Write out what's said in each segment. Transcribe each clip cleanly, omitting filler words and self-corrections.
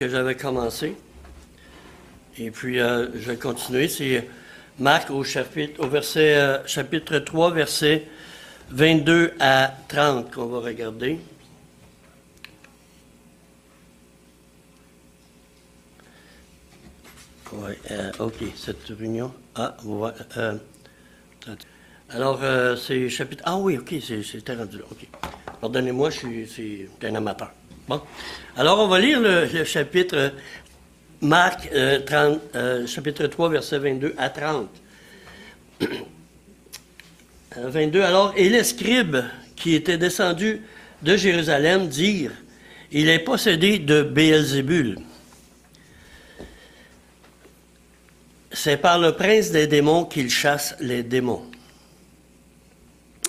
que j'avais commencé. Et puis, je vais continuer. C'est Marc chapitre 3, versets 22 à 30 qu'on va regarder. Oui, OK, cette réunion. Ah, voilà. Alors, c'est chapitre... Ah oui, OK, c'était rendu là. OK. Pardonnez-moi, c'est un amateur. Bon. Alors, on va lire le chapitre Marc chapitre 3, versets 22 à 30. 22. Alors, et les scribes qui étaient descendus de Jérusalem dirent, il est possédé de Béelzébul. C'est par le prince des démons qu'il chasse les démons.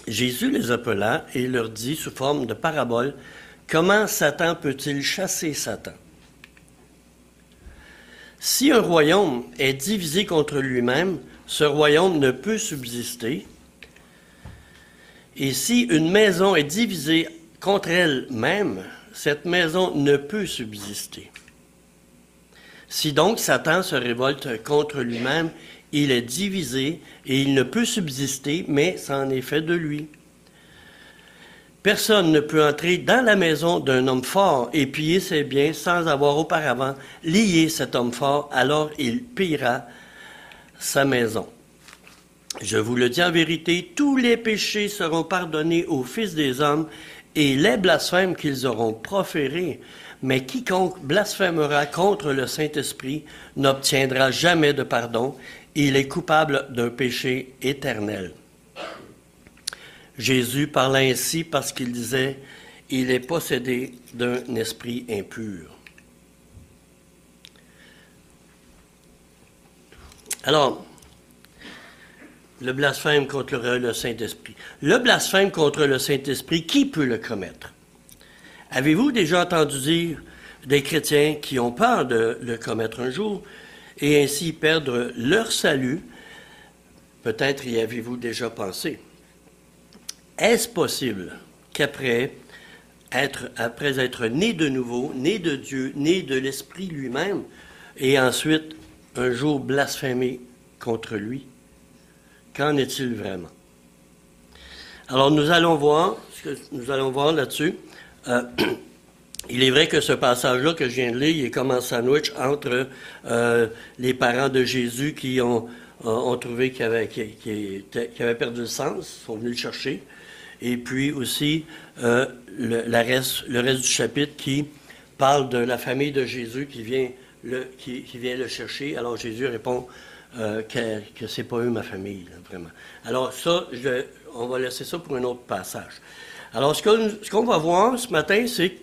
Jésus les appela et leur dit sous forme de parabole, comment Satan peut-il chasser Satan? Si un royaume est divisé contre lui-même, ce royaume ne peut subsister. Et si une maison est divisée contre elle-même, cette maison ne peut subsister. Si donc Satan se révolte contre lui-même, il est divisé et il ne peut subsister, mais c'en est fait de lui. Personne ne peut entrer dans la maison d'un homme fort et piller ses biens sans avoir auparavant lié cet homme fort, alors il pillera sa maison. Je vous le dis en vérité, tous les péchés seront pardonnés aux fils des hommes et les blasphèmes qu'ils auront proférés. Mais quiconque blasphémera contre le Saint-Esprit n'obtiendra jamais de pardon. Il est coupable d'un péché éternel. Jésus parla ainsi parce qu'il disait, il est possédé d'un esprit impur. Alors, le blasphème contre le Saint-Esprit. Le blasphème contre le Saint-Esprit, qui peut le commettre? Avez-vous déjà entendu dire des chrétiens qui ont peur de le commettre un jour et ainsi perdre leur salut? Peut-être y avez-vous déjà pensé. Est-ce possible qu'après être né de nouveau, né de Dieu, né de l'Esprit lui-même, et ensuite un jour blasphémer contre lui? Qu'en est-il vraiment? Alors nous allons voir là-dessus. Il est vrai que ce passage-là que je viens de lire, il est comme un sandwich entre les parents de Jésus qui ont trouvé qu'il avait perdu le sens, sont venus le chercher, et puis aussi le reste du chapitre qui parle de la famille de Jésus qui vient le chercher. Alors Jésus répond que c'est pas eux ma famille, là, vraiment. Alors ça, on va laisser ça pour un autre passage. Alors ce qu'on va voir ce matin, c'est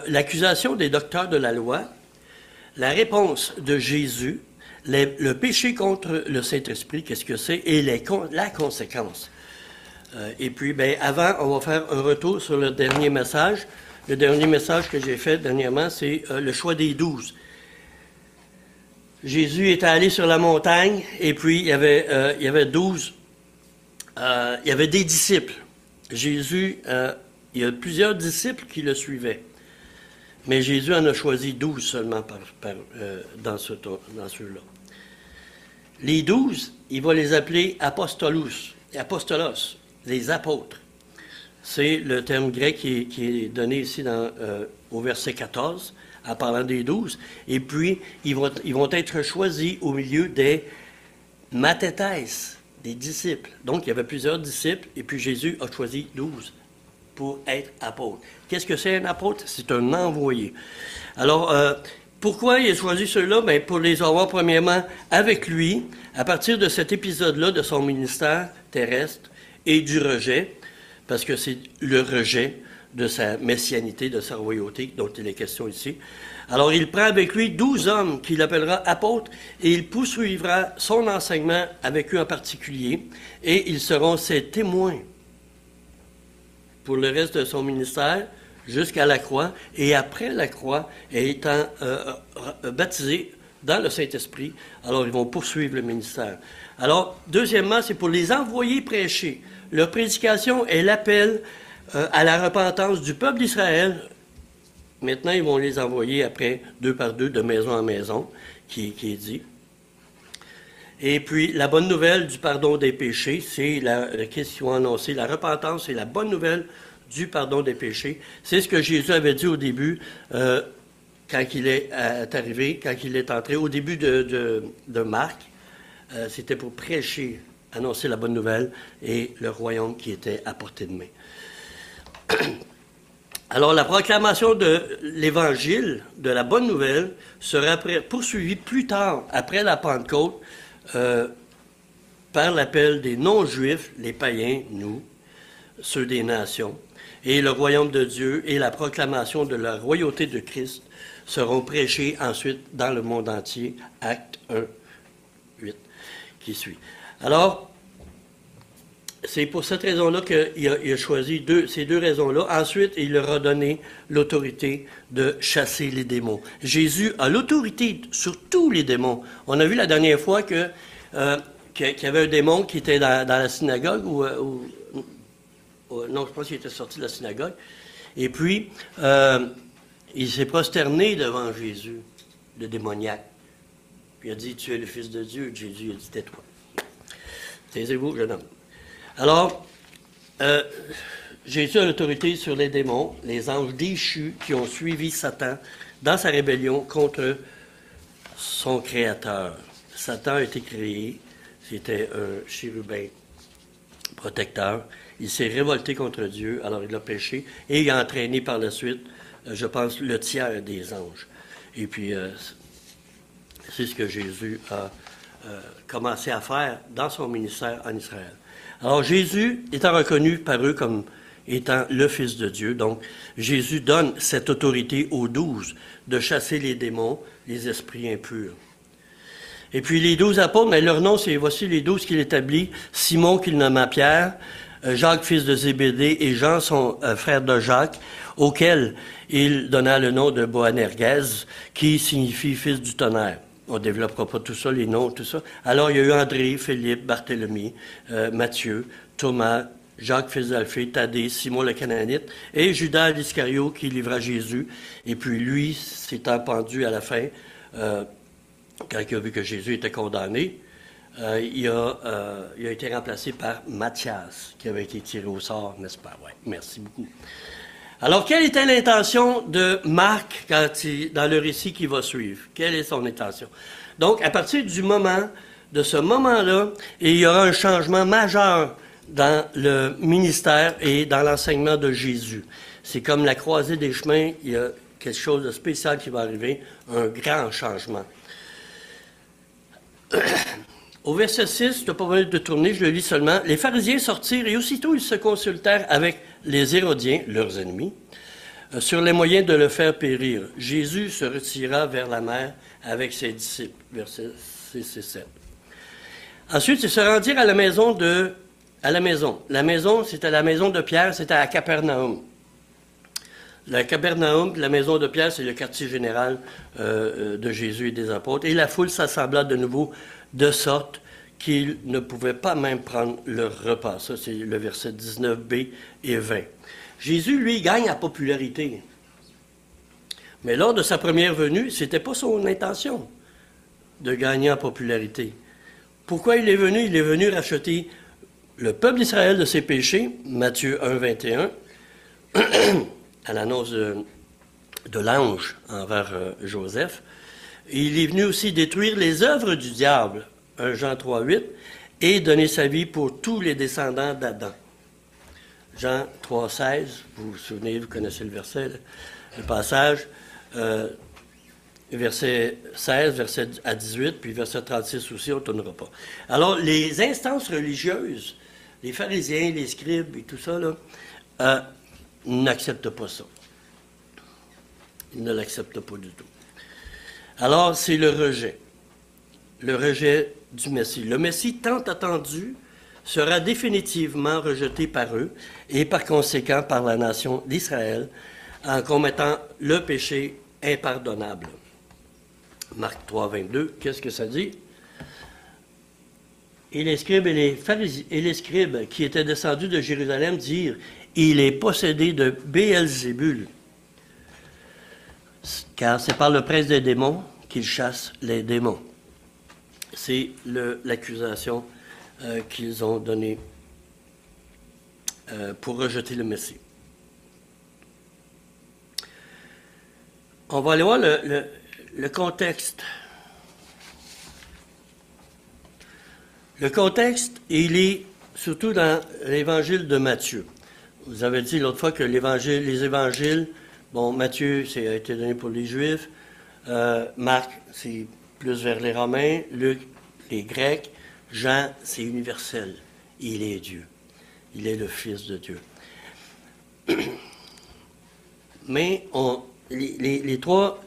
l'accusation des docteurs de la loi, la réponse de Jésus, le péché contre le Saint-Esprit, qu'est-ce que c'est, et la conséquence. Et puis, avant, on va faire un retour sur le dernier message. Le dernier message que j'ai fait dernièrement, c'est le choix des 12. Jésus était allé sur la montagne, et puis il y avait 12. Il y avait des disciples. Jésus, il y a plusieurs disciples qui le suivaient. Mais Jésus en a choisi 12 seulement dans ceux-là. Les 12, il va les appeler apostolos, les apôtres. C'est le terme grec qui est donné ici au verset 14, en parlant des 12. Et puis, ils vont être choisis au milieu des mathétès, des disciples. Donc, il y avait plusieurs disciples, et puis Jésus a choisi 12 pour être apôtre. Qu'est-ce que c'est un apôtre? C'est un envoyé. Alors, pourquoi il a choisi ceux-là? Pour les avoir premièrement avec lui, à partir de cet épisode-là de son ministère terrestre et du rejet, parce que c'est le rejet de sa messianité, de sa royauté dont il est question ici. Alors, il prend avec lui 12 hommes qu'il appellera apôtres et il poursuivra son enseignement avec eux en particulier et ils seront ses témoins pour le reste de son ministère jusqu'à la croix et après la croix étant baptisés dans le Saint-Esprit, alors ils vont poursuivre le ministère. Alors, deuxièmement, c'est pour les envoyer prêcher. Leur prédication est l'appel à la repentance du peuple d'Israël Maintenant, ils vont les envoyer après, 2 par 2, de maison en maison, qui est dit. Et puis, la bonne nouvelle du pardon des péchés, c'est qu'est-ce qu'ils ont annoncé? La repentance, c'est la bonne nouvelle du pardon des péchés. C'est ce que Jésus avait dit au début, quand il est arrivé, quand il est entré, au début de Marc. C'était pour prêcher, annoncer la bonne nouvelle et le royaume qui était à portée de main. Alors, la proclamation de l'Évangile, de la bonne nouvelle, sera poursuivie plus tard, après la Pentecôte, par l'appel des non-juifs, les païens, nous, ceux des nations, et le royaume de Dieu et la proclamation de la royauté de Christ seront prêchés ensuite dans le monde entier, Acte 1, 8, qui suit. Alors, c'est pour cette raison-là qu'il a choisi ces deux raisons-là. Ensuite, il leur a donné l'autorité de chasser les démons. Jésus a l'autorité sur tous les démons. On a vu la dernière fois qu'il y avait un démon qui était dans la synagogue, non, je pense qu'il était sorti de la synagogue. Et puis, il s'est prosterné devant Jésus, le démoniaque. Puis il a dit, tu es le Fils de Dieu. Jésus a dit, tais-toi. Taisez-vous, jeune homme. Alors, Jésus a l'autorité sur les démons, les anges déchus qui ont suivi Satan dans sa rébellion contre son Créateur. Satan a été créé, c'était un chérubin protecteur. Il s'est révolté contre Dieu, alors il a péché, et il a entraîné par la suite, je pense, le tiers des anges. Et puis, c'est ce que Jésus a commencé à faire dans son ministère en Israël. Alors, Jésus étant reconnu par eux comme étant le Fils de Dieu, donc Jésus donne cette autorité aux 12 de chasser les démons, les esprits impurs. Et puis les 12 apôtres, mais leur nom, c'est voici les 12 qu'il établit, Simon qu'il nomma Pierre, Jacques, fils de Zébédée, et Jean, son frère de Jacques, auquel il donna le nom de Boanerges, qui signifie fils du tonnerre. On ne développera pas tout ça, les noms, tout ça. Alors, il y a eu André, Philippe, Barthélemy, Matthieu, Thomas, Jacques, fils d'Alphée, Thaddée, Simon le Cananite, et Judas l'Iscario qui livra Jésus. Et puis lui, s'étant pendu à la fin, quand il a vu que Jésus était condamné, il a été remplacé par Matthias, qui avait été tiré au sort, n'est-ce pas? Oui, merci beaucoup. Alors, quelle était l'intention de Marc dans le récit qui va suivre? Quelle est son intention? Donc, à partir de ce moment-là, il y aura un changement majeur dans le ministère et dans l'enseignement de Jésus. C'est comme la croisée des chemins, il y a quelque chose de spécial qui va arriver, un grand changement. Au verset 6, je n'ai pas besoin de tourner, je le lis seulement. Les pharisiens sortirent et aussitôt ils se consultèrent avec les Hérodiens, leurs ennemis, sur les moyens de le faire périr. Jésus se retira vers la mer avec ses disciples. Versets 6 et 7. Ensuite, ils se rendirent à la maison. La maison, c'était la maison de Pierre, c'était à Capernaum. La Capernaum, la maison de Pierre, c'est le quartier général de Jésus et des apôtres. Et la foule s'assembla de nouveau de sorte qu'ils ne pouvaient pas même prendre leur repas. Ça, c'est le verset 19b et 20. Jésus, lui, gagne en popularité. Mais lors de sa première venue, ce n'était pas son intention de gagner en popularité. Pourquoi il est venu? Il est venu racheter le peuple d'Israël de ses péchés, Matthieu 1, 21, à l'annonce de l'ange envers Joseph. Et il est venu aussi détruire les œuvres du diable, 1 Jean 3, 8, et donner sa vie pour tous les descendants d'Adam. Jean 3, 16, vous vous souvenez, vous connaissez le verset, le passage, verset 16, verset à 18, puis verset 36 aussi, on ne tournera pas. Alors, les instances religieuses, les pharisiens, les scribes et tout ça, là, n'acceptent pas ça. Ils ne l'acceptent pas du tout. Alors, c'est le rejet du Messie. Le Messie tant attendu sera définitivement rejeté par eux et par conséquent par la nation d'Israël en commettant le péché impardonnable. Marc 3, 22, qu'est-ce que ça dit? Et les scribes qui étaient descendus de Jérusalem dirent, il est possédé de Béelzébul. car c'est par le prince des démons qu'il chasse les démons. C'est l'accusation qu'ils ont donnée pour rejeter le Messie. On va aller voir le contexte. Le contexte, il est surtout dans l'évangile de Matthieu. Vous avez dit l'autre fois que les évangiles, bon, Matthieu, ça a été donné pour les Juifs, Marc, c'est plus vers les Romains, Luc, les Grecs, Jean, c'est universel. Il est Dieu. Il est le Fils de Dieu. Mais les trois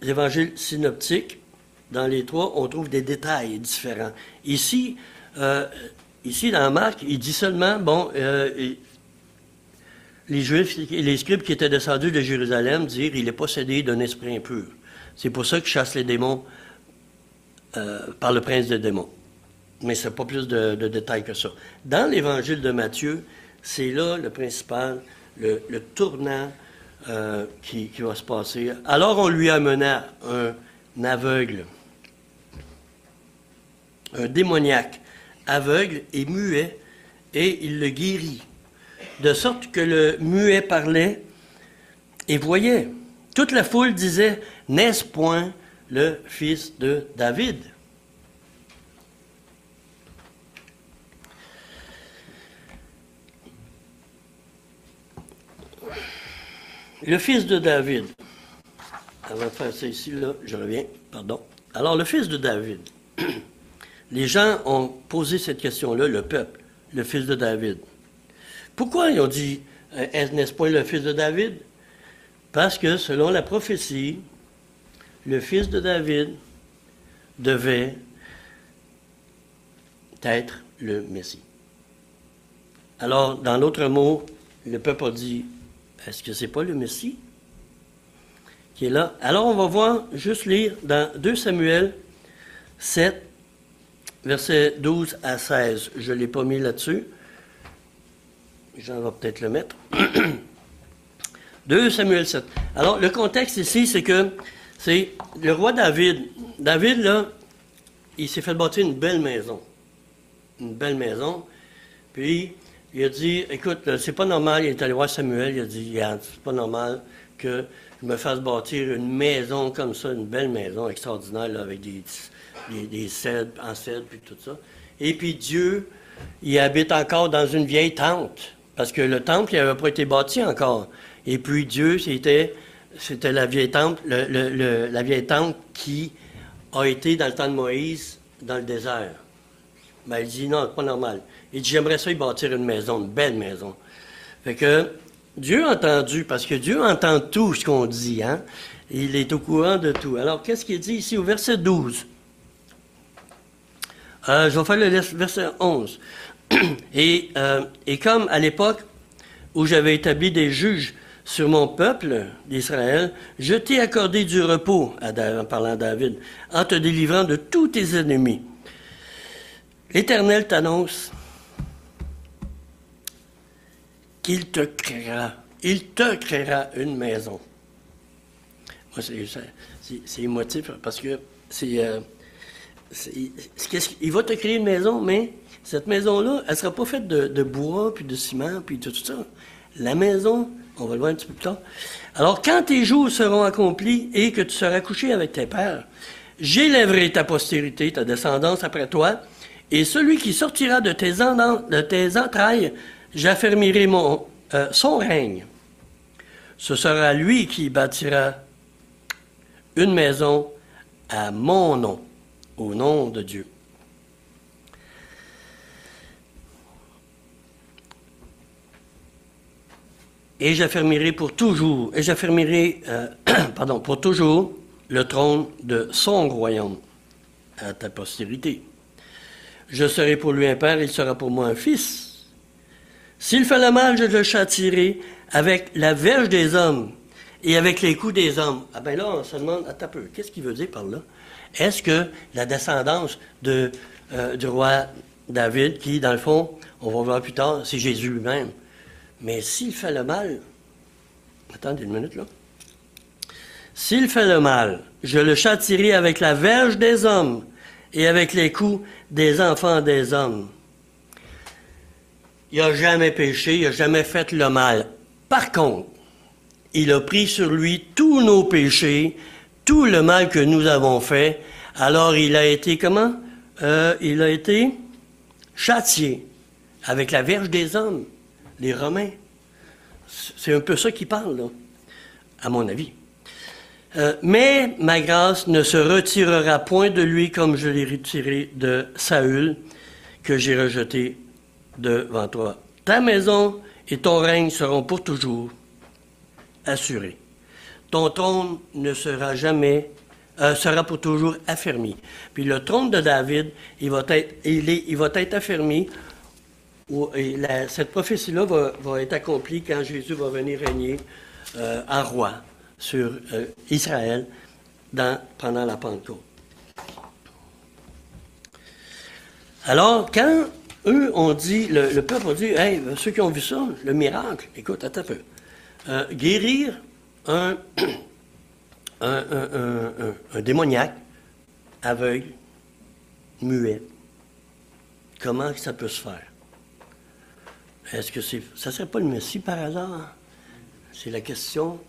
évangiles synoptiques, dans les trois, on trouve des détails différents. Ici, dans Marc, il dit seulement, bon, les Juifs et les scribes qui étaient descendus de Jérusalem dire il est possédé d'un esprit impur. C'est pour ça qu'il chasse les démons par le prince des démons. Mais ce n'est pas plus de détails que ça. Dans l'évangile de Matthieu, c'est là le principal, le tournant qui va se passer. Alors on lui amena un aveugle, un démoniaque, aveugle et muet, et il le guérit. De sorte que le muet parlait et voyait. Toute la foule disait, « N'est-ce point le fils de David? » Le fils de David. Avant de faire ça ici, là, je reviens, pardon. Alors, le fils de David. Les gens ont posé cette question-là, le peuple, le fils de David. Pourquoi ils ont dit « N'est-ce point le fils de David? » Parce que, selon la prophétie, le fils de David devait être le Messie. Alors, dans l'autre mot, le peuple a dit « Est-ce que ce n'est pas le Messie qui est là? » Alors, on va voir, juste lire dans 2 Samuel 7, versets 12 à 16. Je ne l'ai pas mis là-dessus. Jean va peut-être le mettre. 2 Samuel 7. Alors, le contexte ici, c'est que c'est le roi David. David, là, il s'est fait bâtir une belle maison. Une belle maison. Puis, il a dit, écoute, c'est pas normal, il est allé voir Samuel, il a dit, c'est pas normal que je me fasse bâtir une maison comme ça, une belle maison extraordinaire, là, avec des cèdres, en cèdre, puis tout ça. Et puis Dieu, il habite encore dans une vieille tente, parce que le temple, il n'avait pas été bâti encore. Et puis Dieu, c'était la vieille tente, la vieille tente qui a été dans le temps de Moïse, dans le désert. Ben, il dit, non, c'est pas normal. Il dit, j'aimerais ça y bâtir une maison, une belle maison. Fait que Dieu a entendu, parce que Dieu entend tout ce qu'on dit, hein? Il est au courant de tout. Alors, qu'est-ce qu'il dit ici au verset 12? Je vais faire le verset 11. Et comme à l'époque où j'avais établi des juges sur mon peuple d'Israël, je t'ai accordé du repos, en parlant à David, en te délivrant de tous tes ennemis. L'Éternel t'annonce qu'il te créera. Il te créera une maison. Moi, c'est émotif parce que il va te créer une maison, mais cette maison-là, elle ne sera pas faite de bois, puis de ciment, puis de tout ça. La maison, on va le voir un petit peu plus tard. Alors, quand tes jours seront accomplis et que tu seras couché avec tes pères, j'élèverai ta postérité, ta descendance après toi, et celui qui sortira de tes entrailles, j'affermirai son règne. Ce sera lui qui bâtira une maison à mon nom, au nom de Dieu. Et j'affermirai pour toujours, pour toujours le trône de son royaume à ta postérité. Je serai pour lui un père, il sera pour moi un fils. S'il fait le mal, je le châtierai avec la verge des hommes et avec les coups des hommes. Ah ben là, on se demande, attends un peu, qu'est-ce qu'il veut dire par là? Est-ce que la descendance du roi David, qui, dans le fond, on va voir plus tard, c'est Jésus lui-même. Mais s'il fait le mal, attendez une minute là. S'il fait le mal, je le châtierai avec la verge des hommes et avec les coups des enfants des hommes. Il n'a jamais péché, il n'a jamais fait le mal. Par contre, il a pris sur lui tous nos péchés, tout le mal que nous avons fait. Alors il a été comment? Il a été châtié avec la verge des hommes, les Romains. C'est un peu ça qui parle, là, à mon avis. Mais ma grâce ne se retirera point de lui comme je l'ai retiré de Saül, que j'ai rejeté devant toi. Ta maison et ton règne seront pour toujours assurés. Ton trône ne sera jamais, sera pour toujours affermi. Puis le trône de David, il va être affermi. Cette prophétie-là va être accomplie quand Jésus va venir régner en roi sur Israël pendant la Pentecôte. Alors, quand eux ont dit, le peuple a dit, hey, ceux qui ont vu ça, le miracle, écoute, attends un peu. Guérir un démoniaque aveugle, muet, comment ça peut se faire? Est-ce que ça ne serait pas le Messie par hasard? C'est la question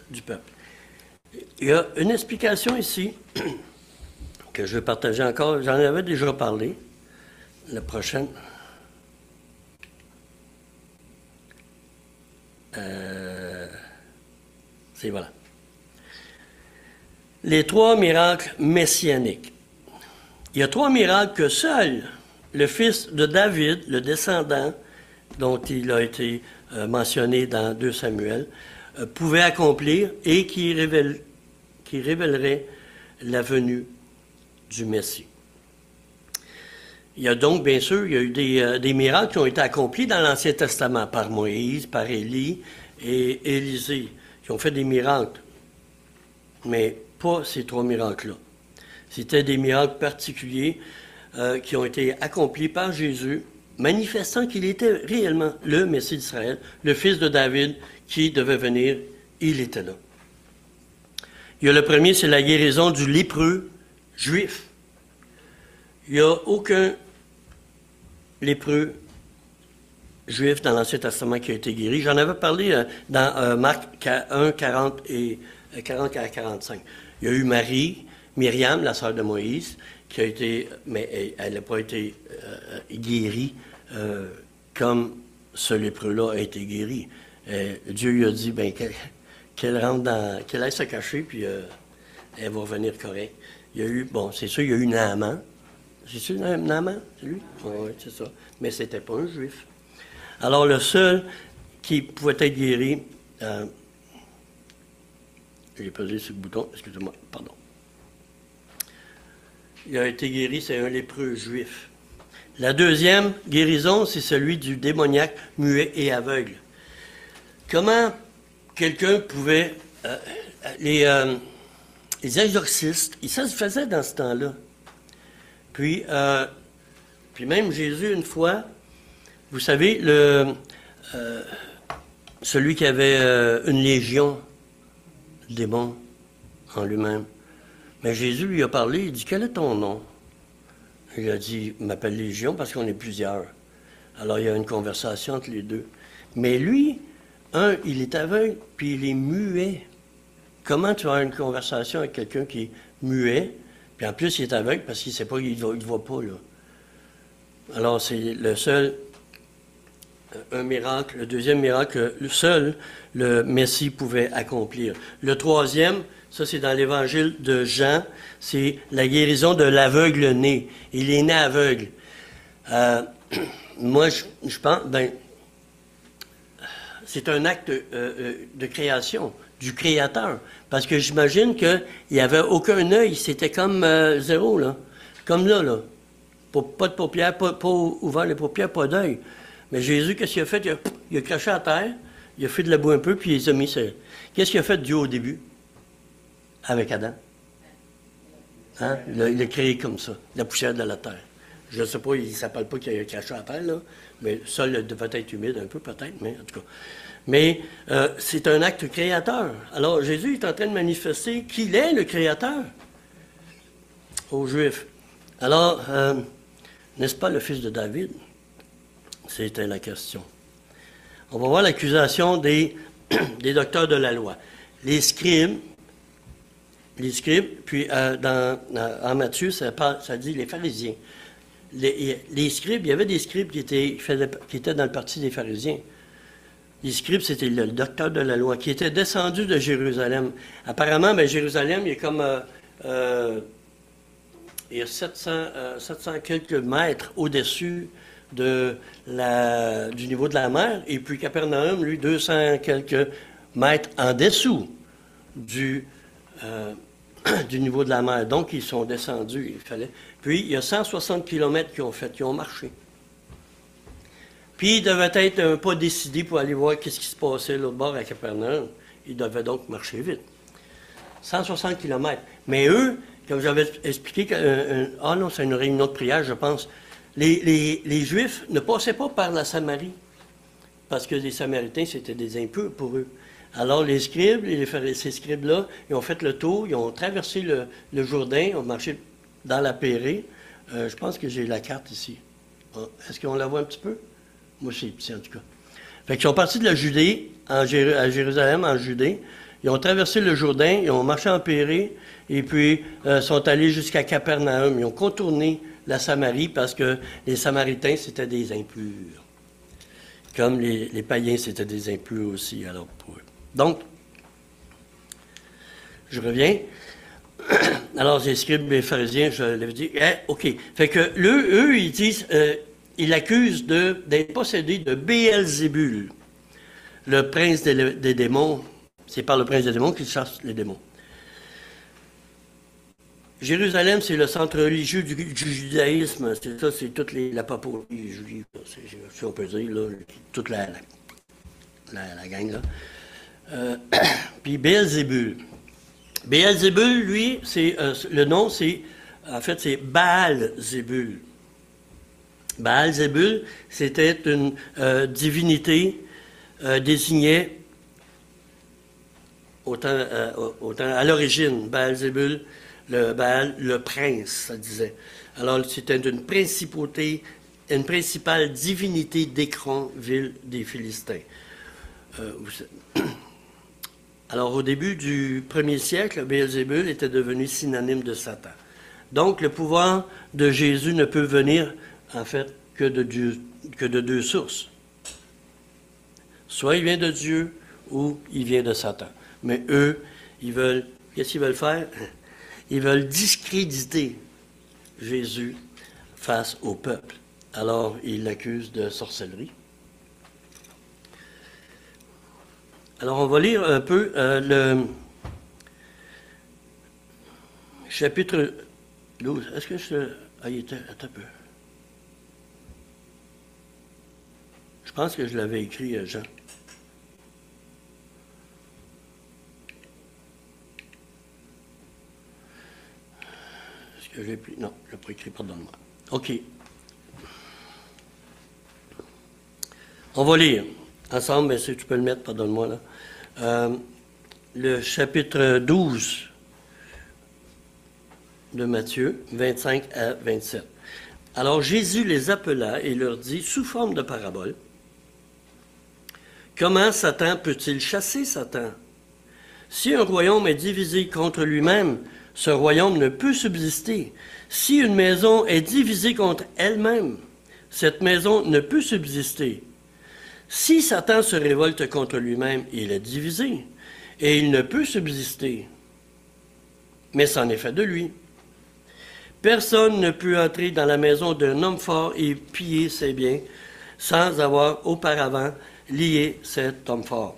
du peuple. Il y a une explication ici que je vais partager encore. J'en avais déjà parlé. La prochaine. C'est voilà. Les 3 miracles messianiques. Il y a 3 miracles que seul le fils de David, le descendant, dont il a été mentionné dans 2 Samuel, pouvait accomplir et qui révélerait la venue du Messie. Il y a donc, bien sûr, il y a eu des miracles qui ont été accomplis dans l'Ancien Testament par Moïse, par Élie et Élisée, qui ont fait des miracles, mais pas ces 3 miracles-là. C'était des miracles particuliers qui ont été accomplis par Jésus, manifestant qu'il était réellement le Messie d'Israël, le fils de David qui devait venir, il était là. Il y a le premier, c'est la guérison du lépreux juif. Il n'y a aucun lépreux juif dans l'Ancien Testament qui a été guéri. J'en avais parlé dans Marc 1, 40 à 45. Il y a eu Myriam, la sœur de Moïse, qui a été, mais elle n'a pas été guérie comme ce lépreux-là a été guéri. Dieu lui a dit qu'elle aille se cacher, puis elle va revenir correcte. Il y a eu, c'est sûr, il y a eu Naaman. C'est-tu Naaman, c'est lui? Oui, c'est ça. Mais ce n'était pas un juif. Alors, le seul qui pouvait être guéri, j'ai pesé sur le bouton, excusez-moi, pardon. Il a été guéri, c'est un lépreux juif. La deuxième guérison, c'est celui du démoniaque muet et aveugle. Comment quelqu'un pouvait... les exorcistes, ça se faisait dans ce temps-là. Puis même Jésus, une fois, vous savez, celui qui avait une légion de démons en lui-même, mais Jésus lui a parlé, il dit, quel est ton nom? Il a dit, il m'appelle Légion parce qu'on est plusieurs. Alors il y a une conversation entre les deux. Mais lui, il est aveugle, puis il est muet. Comment tu as une conversation avec quelqu'un qui est muet, puis en plus il est aveugle parce qu'il ne sait pas, il ne voit pas, là. Alors c'est le seul, un miracle, le deuxième miracle, le Messie pouvait accomplir. Le troisième, ça c'est dans l'Évangile de Jean, c'est la guérison de l'aveugle-né. Il est né aveugle. Moi, je pense, c'est un acte de création, du Créateur. Parce que j'imagine qu'il n'y avait aucun œil, c'était comme zéro, là. Comme là. Pas de paupières, pas ouvert les paupières, pas d'œil. Mais Jésus, qu'est-ce qu'il a fait? Il a craché à terre, il a fait de la boue un peu, puis il les a mis. Qu'est-ce qu'il a fait Dieu au début? Avec Adam. Hein? Il a créé comme ça, la poussière de la terre. Je ne sais pas, il ne s'appelle pas qu'il a craché à terre, là, mais le sol devait être humide un peu, peut-être, mais en tout cas. Mais c'est un acte créateur. Alors Jésus est en train de manifester qu'il est le créateur aux Juifs. Alors, n'est-ce pas le fils de David? C'était la question. On va voir l'accusation des docteurs de la loi. Les scribes, puis en Matthieu, ça dit les pharisiens. Les scribes, il y avait des scribes qui étaient dans le parti des pharisiens. Les scribes, c'était le docteur de la loi, qui était descendu de Jérusalem. Apparemment, Jérusalem, il y a comme il y a 700 quelques mètres au-dessus du niveau de la mer, et puis Capernaum, lui, 200 quelques mètres en dessous du niveau de la mer. Donc, ils sont descendus, il fallait. Puis, il y a 160 kilomètres qu'ils ont marché. Puis, ils devaient être un pas décidés pour aller voir ce qui se passait l'autre bord à Capernaum. Ils devaient donc marcher vite. 160 kilomètres. Mais eux, comme j'avais expliqué, non, c'est une réunion de prière, je pense. Les Juifs ne passaient pas par la Samarie, parce que les Samaritains, c'était des impurs pour eux. Alors, les scribes, ces scribes-là, ils ont fait le tour, ils ont traversé le Jourdain, ils ont marché dans la Pérée. Je pense que j'ai la carte ici. Est-ce qu'on la voit un petit peu? Moi, c'est petit, en tout cas. Fait qu'ils sont partis de la Judée, à Jérusalem, en Judée. Ils ont traversé le Jourdain, ils ont marché en Pérée, et puis sont allés jusqu'à Capernaum. Ils ont contourné la Samarie parce que les Samaritains, c'était des impurs. Comme les païens, c'était des impurs aussi, alors pour eux. Donc, je reviens. Alors, les scribes, les pharisiens, je l'avais dit, OK. Fait que eux, ils disent, ils l'accusent d'être possédé de Béelzébul, le prince des démons. C'est par le prince des démons qu'il chasse les démons. Jérusalem, c'est le centre religieux du judaïsme. C'est ça, c'est toute la papeterie juive, si on peut dire, là, toute la gang, là. Puis Béelzébul. Béelzébul, lui, le nom, c'est Baal-Zébul. Baal-Zébul, c'était une divinité désignée autant à l'origine, Baal-Zébul, le Baal, le prince, ça disait. Alors, c'était une principale divinité d'Écron, ville des Philistins. Alors, au début du 1er siècle, Béelzébul était devenu synonyme de Satan. Donc, le pouvoir de Jésus ne peut venir, en fait, que de deux sources. Soit il vient de Dieu, ou il vient de Satan. Mais eux, qu'est-ce qu'ils veulent faire? Ils veulent discréditer Jésus face au peuple. Alors, ils l'accusent de sorcellerie. Alors, on va lire un peu le chapitre 12. Est-ce que il était... Attends un peu. Je pense que je l'avais écrit, Jean. Est-ce que j'ai pris... Non, je n'ai pas écrit, pardonne-moi. OK. On va lire ensemble, mais si tu peux le mettre, pardonne-moi, là. Le chapitre 12 de Matthieu, 25 à 27. Alors Jésus les appela et leur dit, sous forme de parabole, « Comment Satan peut-il chasser Satan? Si un royaume est divisé contre lui-même, ce royaume ne peut subsister. Si une maison est divisée contre elle-même, cette maison ne peut subsister. Si Satan se révolte contre lui-même, il est divisé, et il ne peut subsister. Mais c'en est fait de lui. Personne ne peut entrer dans la maison d'un homme fort et piller ses biens sans avoir auparavant lié cet homme fort.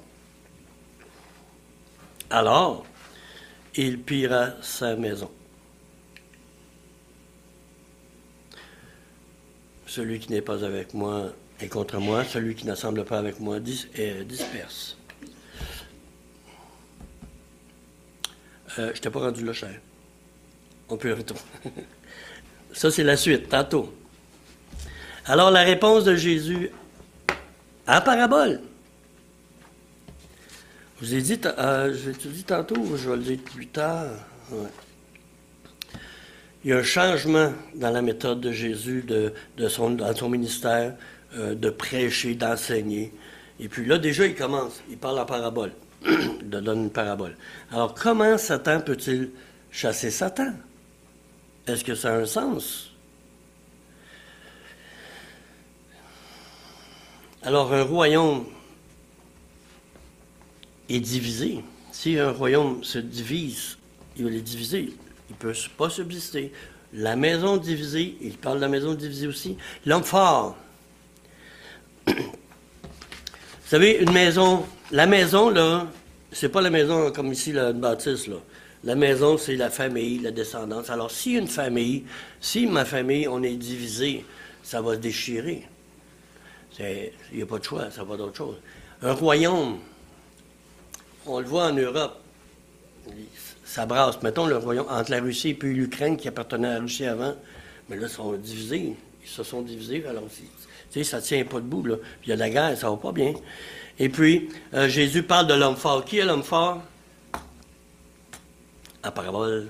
Alors, il pillera sa maison. Celui qui n'est pas avec moi est contre moi, celui qui n'assemble pas avec moi disperse. Je ne t'ai pas rendu là, cher. On peut retourner. Ça, c'est la suite, tantôt. Alors, la réponse de Jésus en parabole. Je vous ai dit, je l'ai dit tantôt, ou je vais le dire plus tard. Ouais. Il y a un changement dans la méthode de Jésus, dans son ministère, de prêcher, d'enseigner. Et puis là, déjà, il commence. Il parle en parabole. Il donne une parabole. Alors, comment Satan peut-il chasser Satan? Est-ce que ça a un sens? Alors, un royaume est divisé. Si un royaume se divise, il va les diviser. Il ne peut pas subsister. La maison divisée, il parle de la maison divisée aussi. L'homme fort. Vous savez, une maison, la maison, là, c'est pas la maison comme ici, là, une bâtisse, là. La maison, c'est la famille, la descendance. Alors, si une famille, si ma famille, on est divisé, ça va se déchirer. Il n'y a pas de choix, ça va d'autre chose. Un royaume, on le voit en Europe, ça brasse. Mettons le royaume entre la Russie et puis l'Ukraine qui appartenait à la Russie avant, mais là, ils sont divisés. Ils se sont divisés, alors, tu sais, ça ne tient pas debout, là. Puis il y a de la guerre, ça va pas bien. Et puis, Jésus parle de l'homme fort. Qui est l'homme fort? En parabole,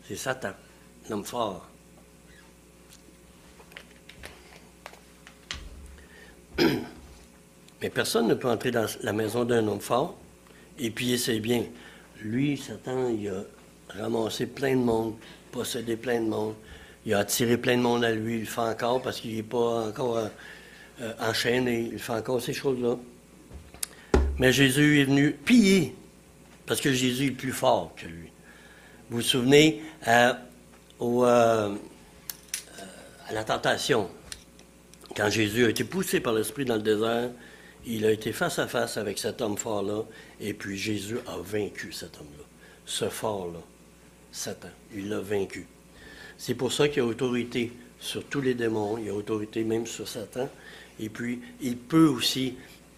c'est Satan, l'homme fort. Mais personne ne peut entrer dans la maison d'un homme fort et piller ses biens. Lui, Satan, il a ramassé plein de monde, possédé plein de monde. Il a attiré plein de monde à lui. Il le fait encore parce qu'il n'est pas encore enchaîné. Il fait encore ces choses-là. Mais Jésus est venu piller parce que Jésus est plus fort que lui. Vous vous souvenez à la tentation, quand Jésus a été poussé par l'Esprit dans le désert, il a été face à face avec cet homme fort-là, et puis Jésus a vaincu cet homme-là. Ce fort-là, Satan, il l'a vaincu. C'est pour ça qu'il a autorité sur tous les démons, il a autorité même sur Satan, et puis il peut aussi,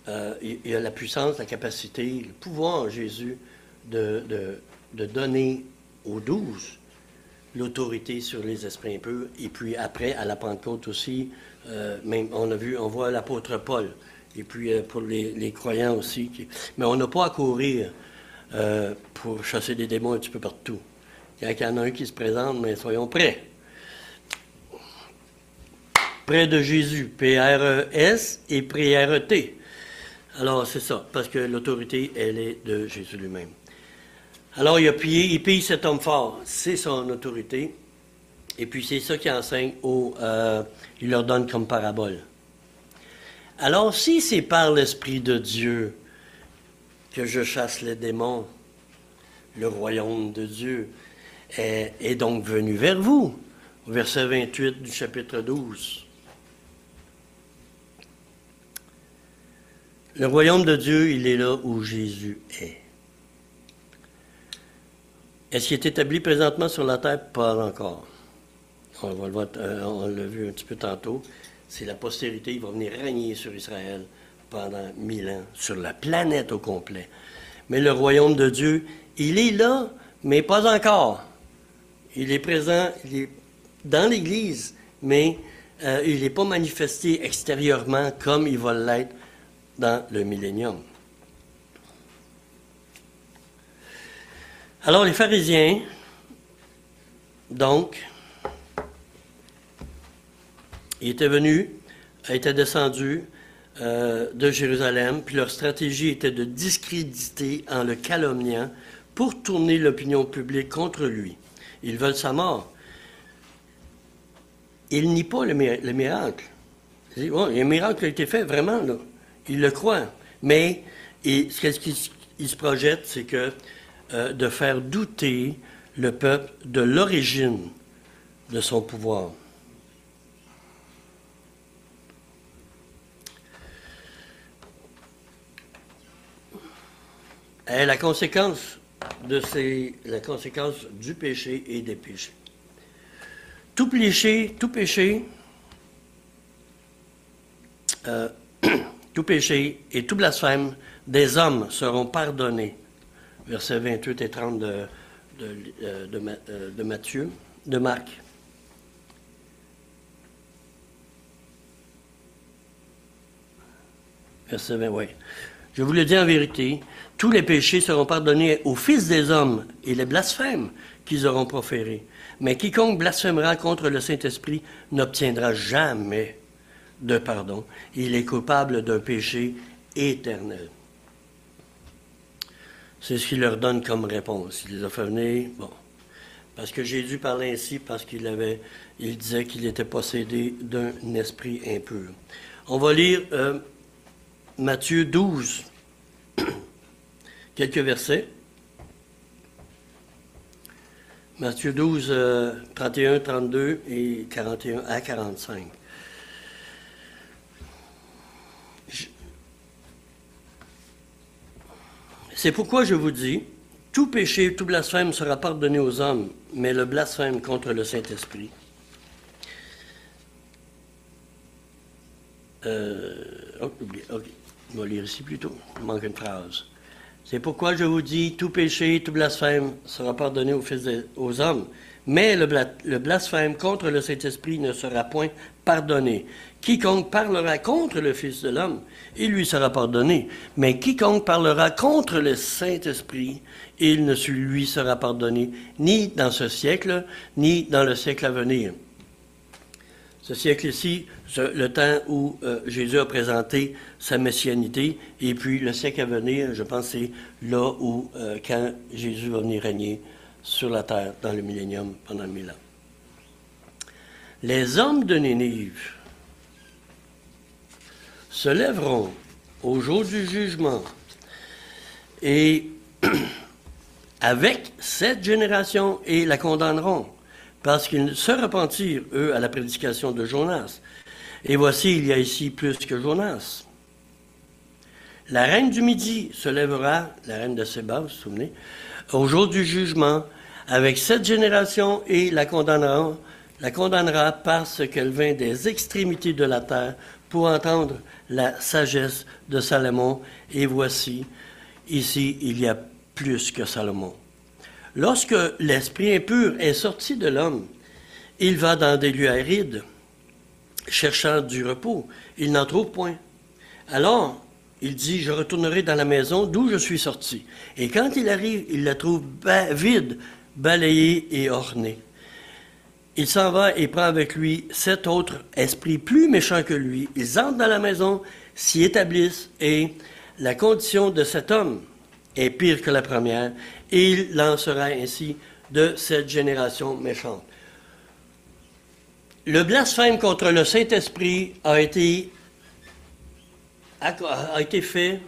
il a la puissance, la capacité, le pouvoir, Jésus, de donner aux 12 l'autorité sur les esprits impurs, et puis après, à la Pentecôte aussi, même on voit l'apôtre Paul, et puis pour les croyants aussi. Mais on n'a pas à courir pour chasser des démons un petit peu partout. Quand il y en a un qui se présente, mais soyons prêts. Près de Jésus, P-R-E-S et P-R-E-T. Alors c'est ça, parce que l'autorité, elle est de Jésus lui-même. Alors il pille cet homme fort, c'est son autorité. Et puis c'est ça qu'il enseigne, il leur donne comme parabole. Alors si c'est par l'Esprit de Dieu que je chasse les démons, le royaume de Dieu est donc venu vers vous. Verset 28 du chapitre 12. Le royaume de Dieu, il est là où Jésus est. Est-ce qu'il est établi présentement sur la terre? Pas encore. On l'a vu un petit peu tantôt. C'est la postérité, il va venir régner sur Israël pendant 1000 ans, sur la planète au complet. Mais le royaume de Dieu, il est là, mais pas encore. Il est présent, il est dans l'Église, mais il n'est pas manifesté extérieurement comme il va l'être dans le millénium. Alors les pharisiens, donc, ils étaient descendus de Jérusalem, puis leur stratégie était de discréditer en le calomniant pour tourner l'opinion publique contre lui. Ils veulent sa mort. Ils nient pas le miracle. Ils disent, oh, un miracle a été fait, vraiment, là. Ils le croient. Mais ce qu'ils se projettent, c'est que de faire douter le peuple de l'origine de son pouvoir. Et la conséquence du péché et des péchés. Tout péché, tout péché et tout blasphème des hommes seront pardonnés. Versets 28 et 30 de Matthieu, de Marc. Verset 20, oui. Je vous le dis en vérité, tous les péchés seront pardonnés aux fils des hommes et les blasphèmes qu'ils auront proférés. Mais quiconque blasphémera contre le Saint-Esprit n'obtiendra jamais de pardon. Il est coupable d'un péché éternel. C'est ce qu'il leur donne comme réponse. Il les a fait venir, bon, parce que Jésus parlait ainsi, parce il disait qu'il était possédé d'un esprit impur. On va lire Matthieu 12, quelques versets. Matthieu 12, 31, 32 et 41 à 45. C'est pourquoi je vous dis, tout péché, tout blasphème sera pardonné aux hommes, mais le blasphème contre le Saint-Esprit. Ok, on va lire ici plutôt, il manque une phrase. C'est pourquoi je vous dis, tout péché, tout blasphème sera pardonné aux hommes, mais le blasphème contre le Saint-Esprit ne sera point pardonné. Quiconque parlera contre le Fils de l'homme, il lui sera pardonné. Mais quiconque parlera contre le Saint-Esprit, il ne lui sera pardonné, ni dans ce siècle, ni dans le siècle à venir. Ce siècle-ci, le temps où Jésus a présenté sa messianité, et puis le siècle à venir, je pense, c'est là où, quand Jésus va venir régner sur la terre, dans le millénium, pendant 1000 ans. Les hommes de Nénive se lèveront au jour du jugement et avec cette génération et la condamneront, parce qu'ils se repentirent, eux, à la prédication de Jonas. Et voici, il y a ici plus que Jonas. La reine du Midi se lèvera, la reine de Séba, vous vous souvenez, au jour du jugement, avec cette génération et la condamnera parce qu'elle vint des extrémités de la terre pour entendre la sagesse de Salomon. Et voici, ici, il y a plus que Salomon. Lorsque l'esprit impur est sorti de l'homme, il va dans des lieux arides, cherchant du repos. Il n'en trouve point. Alors, il dit, je retournerai dans la maison d'où je suis sorti. Et quand il arrive, il la trouve vide, balayée et ornée. Il s'en va et prend avec lui 7 autres esprits plus méchants que lui. Ils entrent dans la maison, s'y établissent, et la condition de cet homme est pire que la première, et il lancera ainsi de cette génération méchante. Le blasphème contre le Saint-Esprit a été fait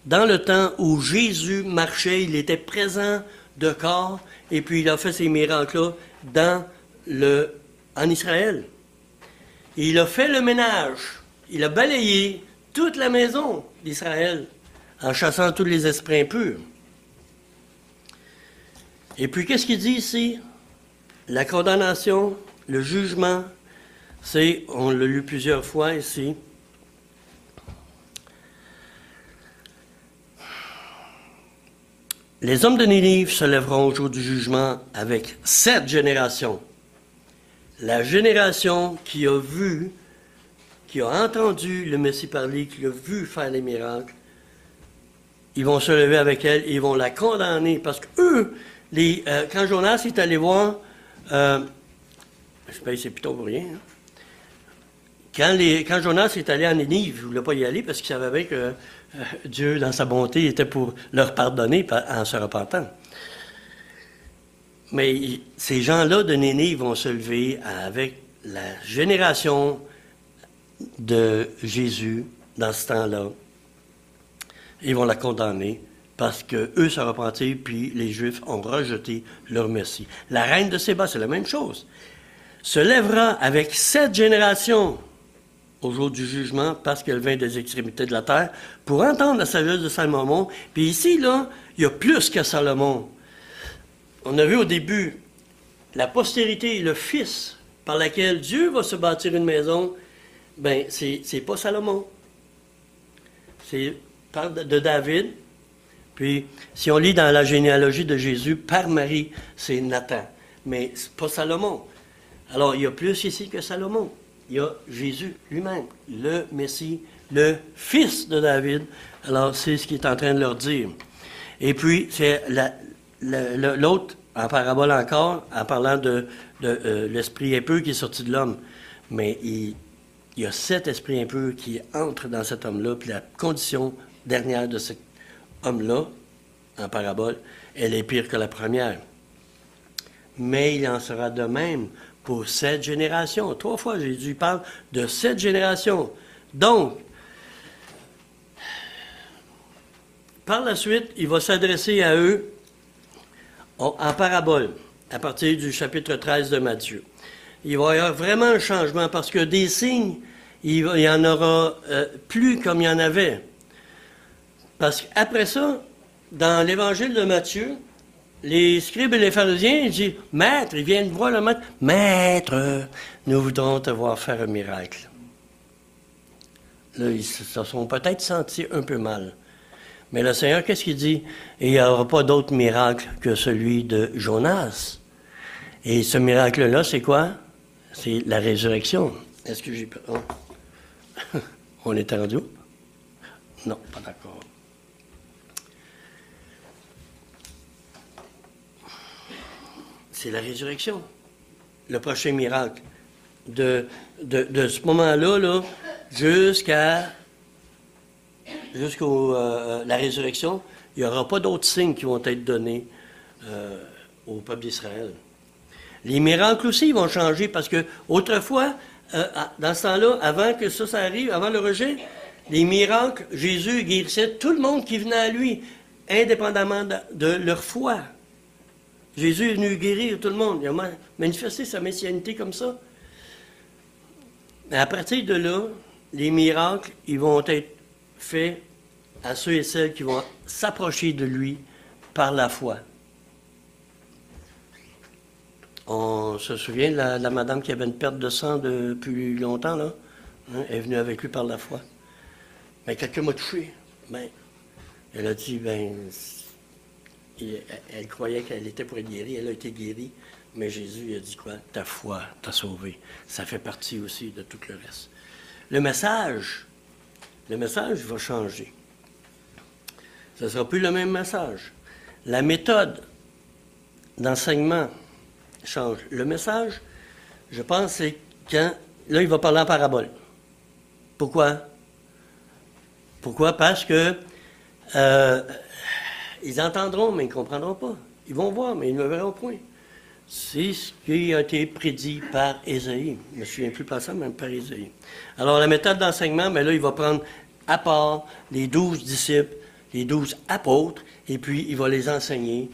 dans le temps où Jésus marchait, il était présent de corps, et puis il a fait ces miracles-là en Israël. Et il a fait le ménage, il a balayé toute la maison d'Israël en chassant tous les esprits impurs. Et puis qu'est-ce qu'il dit ici? La condamnation, le jugement, c'est, on l'a lu plusieurs fois ici, les hommes de Nénive se lèveront au jour du jugement avec cette génération. La génération qui a vu, qui a entendu le Messie parler, qui a vu faire les miracles, ils vont se lever avec elle et ils vont la condamner. Parce que eux, quand Jonas est allé voir, je paye c'est plutôt pour rien. Quand Jonas est allé à Nénive, il ne voulait pas y aller parce qu'il savait bien que Dieu, dans sa bonté, était pour leur pardonner en se repentant. Mais ces gens-là de Nénive vont se lever avec la génération de Jésus dans ce temps-là. Ils vont la condamner parce qu'eux se repentirent, puis les Juifs ont rejeté leur Messie. La reine de Séba, c'est la même chose. Se lèvera avec cette génération au jour du jugement, parce qu'elle vient des extrémités de la terre, pour entendre la sagesse de Salomon. Puis ici, là, il y a plus que Salomon. On a vu au début, la postérité, le fils par laquelle Dieu va se bâtir une maison, ben c'est pas Salomon. C'est de David. Puis, si on lit dans la généalogie de Jésus, par Marie, c'est Nathan. Mais c'est pas Salomon. Alors, il y a plus ici que Salomon. Il y a Jésus lui-même, le Messie le fils de David. Alors, c'est ce qu'il est en train de leur dire. Et puis, c'est l'autre, en parabole encore, en parlant de l'esprit impur qui est sorti de l'homme. Mais il y a 7 esprits impurs qui entrent dans cet homme-là, puis la condition dernière de cet homme-là, en parabole, elle est pire que la première. Mais il en sera de même pour 7 générations. 3 fois, Jésus parle de 7 générations. Donc, par la suite, il va s'adresser à eux en parabole, à partir du chapitre 13 de Matthieu. Il va y avoir vraiment un changement parce que des signes, il y en aura plus comme il y en avait. Parce qu'après ça, dans l'évangile de Matthieu, les scribes et les pharisiens, ils disent, « Maître », ils viennent voir le maître, « Maître, nous voudrons te voir faire un miracle. » Là, ils se sont peut-être sentis un peu mal. Mais le Seigneur, qu'est-ce qu'il dit? Il n'y aura pas d'autre miracle que celui de Jonas. Et ce miracle-là, c'est quoi? C'est la résurrection. Est-ce que j'ai... Oh. On est rendu où? Non, pas d'accord. C'est la résurrection. Le prochain miracle. De ce moment-là, là, jusqu'à la résurrection, il n'y aura pas d'autres signes qui vont être donnés au peuple d'Israël. Les miracles aussi vont changer parce que autrefois, dans ce temps-là, avant que ça arrive, avant le rejet, les miracles, Jésus guérissait tout le monde qui venait à lui, indépendamment de leur foi. Jésus est venu guérir tout le monde. Il a manifesté sa messianité comme ça. Mais à partir de là, les miracles, ils vont être faits à ceux et celles qui vont s'approcher de lui par la foi. On se souvient de la madame qui avait une perte de sang depuis longtemps, là. Hein, elle est venue avec lui par la foi. Mais quelqu'un m'a touché. Ben, elle a dit, elle croyait qu'elle était pour être guérie. Elle a été guérie. Mais Jésus a dit quoi? Ta foi t'a sauvé. Ça fait partie aussi de tout le reste. Le message va changer. Ce ne sera plus le même message. La méthode d'enseignement change. Le message, je pense, c'est quand... Là, il va parler en parabole. Pourquoi? Pourquoi? Parce que ils entendront, mais ils ne comprendront pas. Ils vont voir, mais ils ne verront point. C'est ce qui a été prédit par Ésaïe. Je ne me souviens plus par ça, mais par Ésaïe. Alors, la méthode d'enseignement, mais là, il va prendre à part les 12 disciples, les 12 apôtres, et puis il va les enseigner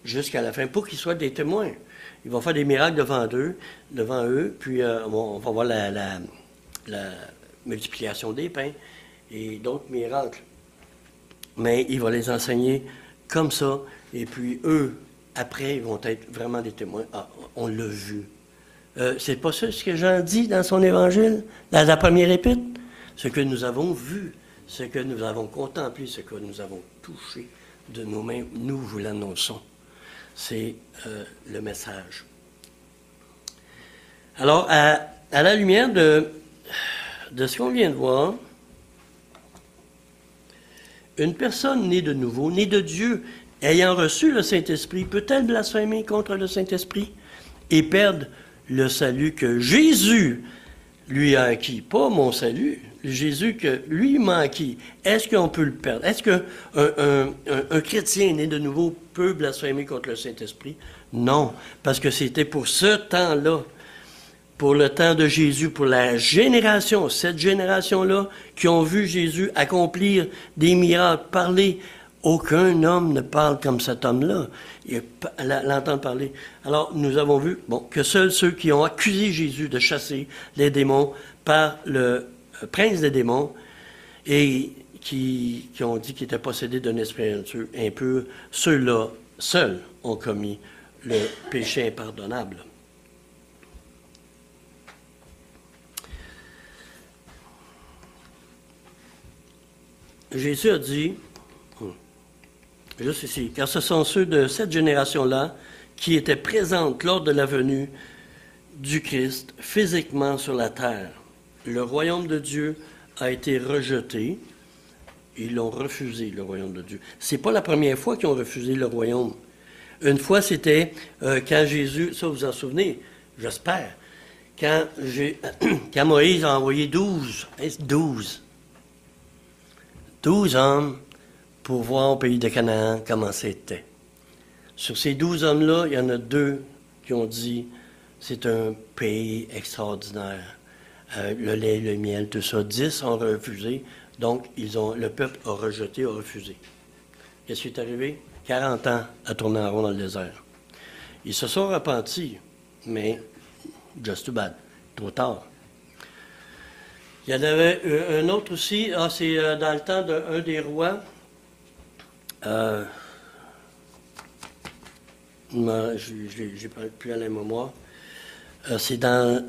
jusqu'à la fin, pour qu'ils soient des témoins. Il va faire des miracles devant eux, puis on va voir la multiplication des pains et d'autres miracles. Mais il va les enseigner comme ça, et puis eux, après, ils vont être vraiment des témoins. Ah, on l'a vu. C'est pas ça ce que Jean dit dans son évangile, dans la première épître? Ce que nous avons vu, ce que nous avons contemplé, ce que nous avons touché de nos mains, nous vous l'annonçons. C'est le message. Alors, à la lumière de ce qu'on vient de voir, une personne née de nouveau, née de Dieu, ayant reçu le Saint-Esprit, peut-elle blasphémer contre le Saint-Esprit et perdre le salut que Jésus lui a acquis? Pas mon salut, Jésus que lui m'a acquis. Est-ce qu'on peut le perdre? Est-ce qu'un chrétien né de nouveau peut blasphémer contre le Saint-Esprit? Non, parce que c'était pour ce temps-là, pour le temps de Jésus, pour la génération, cette génération-là, qui ont vu Jésus accomplir des miracles, parler. Aucun homme ne parle comme cet homme-là. L'entendre parler. Alors, nous avons vu que seuls ceux qui ont accusé Jésus de chasser les démons par le prince des démons et qui ont dit qu'il était possédé d'un esprit impur, ceux-là seuls ont commis le péché impardonnable. Jésus a dit, juste ici, car ce sont ceux de cette génération-là qui étaient présentes lors de la venue du Christ physiquement sur la terre. Le royaume de Dieu a été rejeté. Ils l'ont refusé, le royaume de Dieu. C'est pas la première fois qu'ils ont refusé le royaume. Une fois, c'était quand Jésus, ça vous vous en souvenez, j'espère, quand Moïse a envoyé 12 hommes pour voir au pays de Canaan comment c'était. Sur ces 12 hommes-là, il y en a 2 qui ont dit c'est un pays extraordinaire. Le lait, le miel, tout ça. 10 ont refusé. Donc, le peuple a rejeté, a refusé. Qu'est-ce qui est arrivé? 40 ans à tourner en rond dans le désert. Ils se sont repentis, mais just too bad. Trop tard. Il y en avait un autre aussi. C'est dans le temps d'un des rois. J'ai plus à la mémoire. C'est dans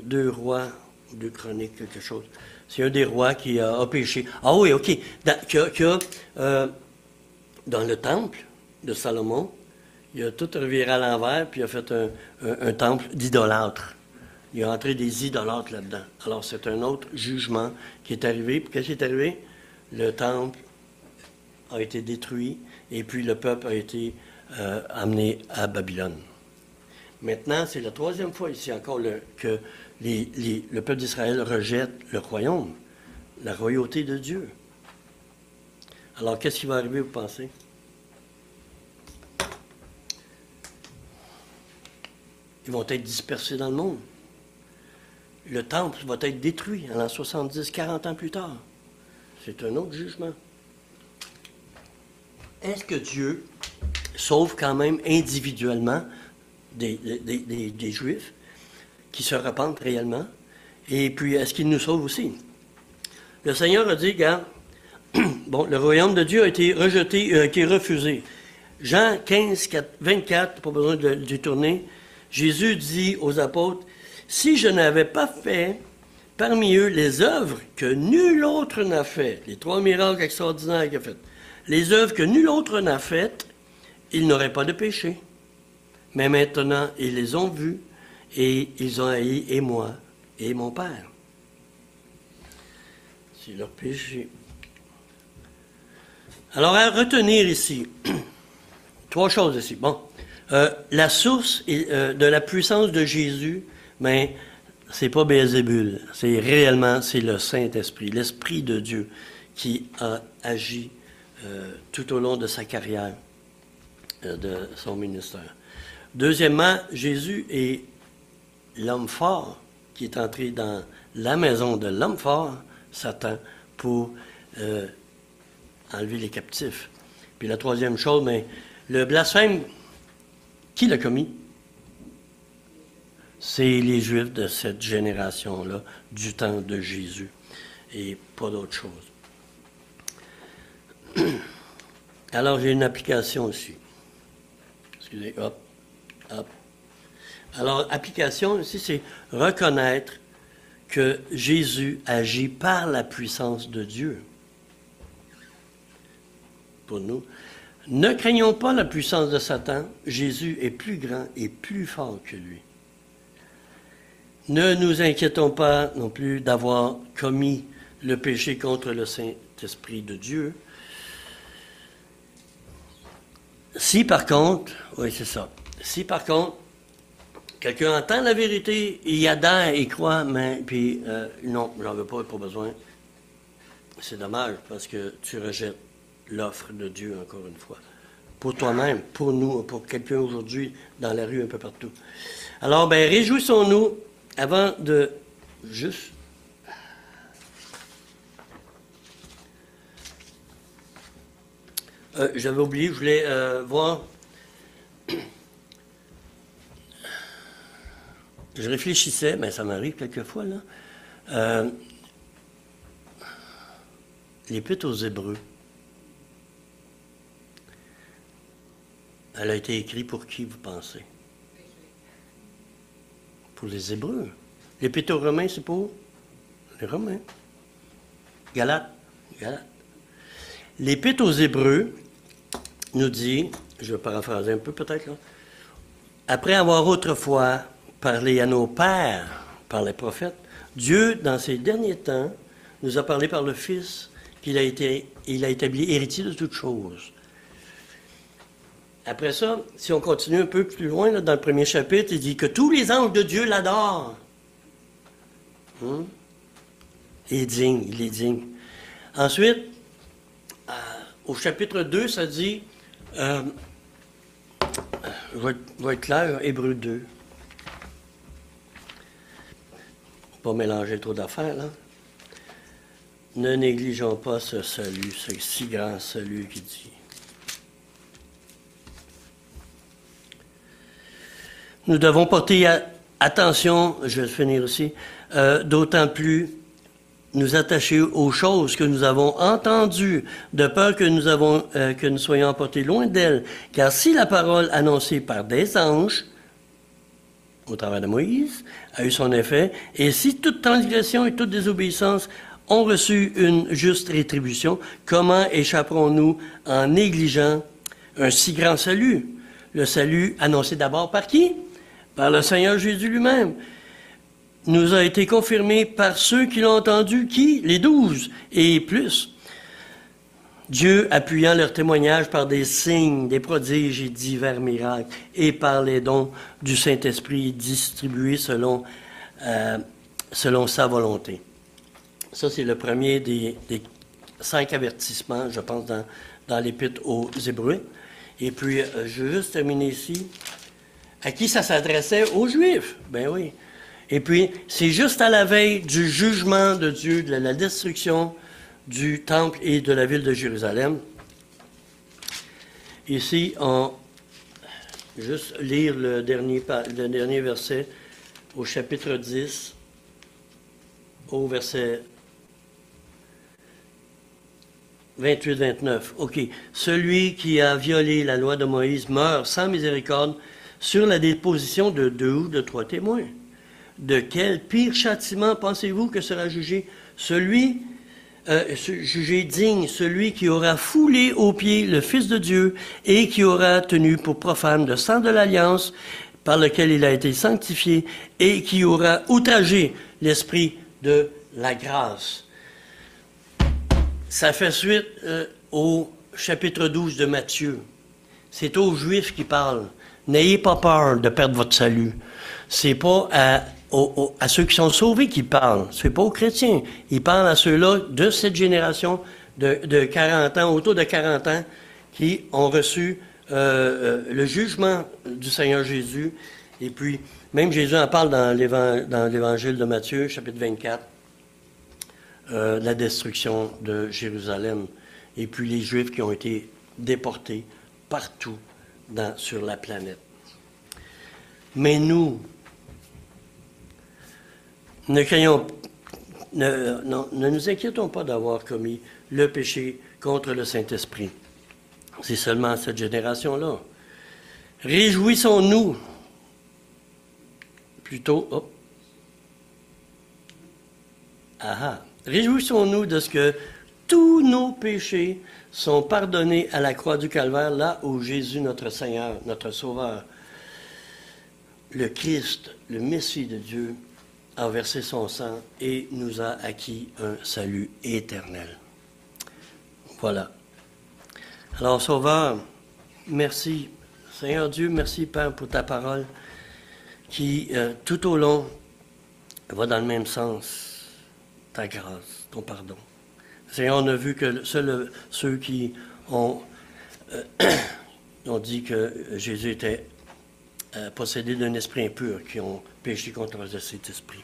2 rois, 2 chroniques, quelque chose. C'est un des rois qui a péché. Ah oui, OK. Dans le temple de Salomon, il a tout reviré à l'envers, puis il a fait un temple d'idolâtres. Il a entré des idolâtres là-dedans. Alors, c'est un autre jugement qui est arrivé. Puis, qu'est-ce qui est arrivé? Le temple a été détruit, et puis le peuple a été amené à Babylone. Maintenant, c'est la 3e fois ici encore que le peuple d'Israël rejette le royaume, la royauté de Dieu. Alors, qu'est-ce qui va arriver, vous pensez? Ils vont être dispersés dans le monde. Le temple va être détruit en l'an 70, 40 ans plus tard. C'est un autre jugement. Est-ce que Dieu sauve quand même individuellement des Juifs qui se repentent réellement? Et puis, est-ce qu'il nous sauve aussi? Le Seigneur a dit, regarde, bon, le royaume de Dieu a été rejeté, a été refusé. Jean 15, 24, pas besoin de détourner, Jésus dit aux apôtres, « Si je n'avais pas fait parmi eux les œuvres que nul autre n'a fait, les 3 miracles extraordinaires qu'il a fait, les œuvres que nul autre n'a faites, ils n'auraient pas de péché. Mais maintenant, ils les ont vus et ils ont haï et moi et mon Père. » C'est leur péché. Alors, à retenir ici, 3 choses ici. Bon, la source de la puissance de Jésus, mais c'est pas Béelzébul, c'est le Saint-Esprit, l'Esprit de Dieu qui a agi tout au long de sa carrière, de son ministère. Deuxièmement, Jésus est l'homme fort qui est entré dans la maison de l'homme fort, Satan, pour enlever les captifs. Puis la 3e chose, mais le blasphème, qui l'a commis? C'est les Juifs de cette génération-là, du temps de Jésus, et pas d'autre chose. Alors, j'ai une application ici. Excusez, hop. Alors, application ici, c'est reconnaître que Jésus agit par la puissance de Dieu. Pour nous. Ne craignons pas la puissance de Satan. Jésus est plus grand et plus fort que lui. Ne nous inquiétons pas non plus d'avoir commis le péché contre le Saint-Esprit de Dieu. Si par contre, oui c'est ça, si par contre, quelqu'un entend la vérité, il adhère, il croit, mais puis non, j'en veux pas besoin, c'est dommage parce que tu rejettes l'offre de Dieu encore une fois. Pour toi-même, pour nous, pour quelqu'un aujourd'hui, dans la rue, un peu partout. Alors, ben, réjouissons-nous avant de juste... J'avais oublié, je voulais voir... Je réfléchissais, mais ça m'arrive quelquefois, là. L'Épître aux Hébreux. Elle a été écrite pour qui, vous pensez? Pour les Hébreux. L'Épître aux Romains, c'est pour les Romains. Galates. L'Épître aux Hébreux nous dit, je vais paraphraser un peu peut-être, là, après avoir autrefois parlé à nos pères par les prophètes, Dieu, dans ces derniers temps, nous a parlé par le Fils qu'il a établi héritier de toutes choses. Après ça, si on continue un peu plus loin, là, dans le premier chapitre, il dit que tous les anges de Dieu l'adorent. Il est digne. Ensuite, au chapitre 2, ça dit, je vais être clair, Hébreux 2. Pas mélanger trop d'affaires, là. Ne négligeons pas ce salut, ce si grand salut qui dit. Nous devons porter attention, je vais finir aussi, d'autant plus nous attacher aux choses que nous avons entendues, de peur que nous soyons emportés loin d'elles. Car si la parole annoncée par des anges, au travers de Moïse, a eu son effet, et si toute transgression et toute désobéissance ont reçu une juste rétribution, comment échapperons-nous en négligeant un si grand salut? Le salut annoncé d'abord par qui? Par le Seigneur Jésus lui-même. Nous a été confirmé par ceux qui l'ont entendu, qui? Les 12 et plus. Dieu appuyant leur témoignage par des signes, des prodiges et divers miracles, et par les dons du Saint-Esprit distribués selon sa volonté. Ça, c'est le premier des 5 avertissements, je pense, dans l'Épître aux Hébreux. Et puis, je veux juste terminer ici. À qui ça s'adressait? Aux Juifs. Ben oui. Et puis, c'est juste à la veille du jugement de Dieu, de la destruction du temple et de la ville de Jérusalem. Ici, on juste lire le dernier verset au chapitre 10, au verset 28-29. OK. Celui qui a violé la loi de Moïse meurt sans miséricorde sur la déposition de 2 ou de 3 témoins. De quel pire châtiment pensez-vous que sera jugé jugé digne, celui qui aura foulé aux pieds le Fils de Dieu et qui aura tenu pour profane le sang de l'Alliance par lequel il a été sanctifié et qui aura outragé l'Esprit de la grâce. Ça fait suite au chapitre 12 de Matthieu. C'est aux Juifs qui parlent. N'ayez pas peur de perdre votre salut. C'est pas à ceux qui sont sauvés qui parlent. C'est pas aux chrétiens. Ils parlent à ceux-là de cette génération de 40 ans, autour de 40 ans, qui ont reçu le jugement du Seigneur Jésus. Et puis, même Jésus en parle dans l'Évangile de Matthieu, chapitre 24, la destruction de Jérusalem. Et puis les Juifs qui ont été déportés partout sur la planète. Mais nous, ne nous inquiétons pas d'avoir commis le péché contre le Saint-Esprit. C'est seulement cette génération-là. Réjouissons-nous. Plutôt, réjouissons-nous de ce que tous nos péchés sont pardonnés à la croix du Calvaire, là où Jésus, notre Seigneur, notre Sauveur, le Christ, le Messie de Dieu, a versé son sang et nous a acquis un salut éternel. Voilà. Alors, Sauveur, merci. Seigneur Dieu, merci, Père, pour ta parole qui, tout au long, va dans le même sens. Ta grâce, ton pardon. Seigneur, on a vu que seuls ceux qui ont dit que Jésus était possédé d'un esprit impur, qui ont péché contre le Saint-Esprit.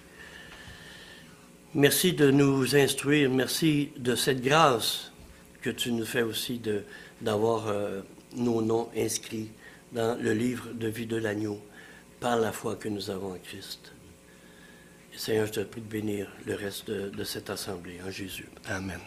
Merci de nous instruire, merci de cette grâce que tu nous fais aussi d'avoir nos noms inscrits dans le livre de vie de l'agneau par la foi que nous avons en Christ. Et Seigneur, je te prie de bénir le reste de cette assemblée en Jésus. Amen.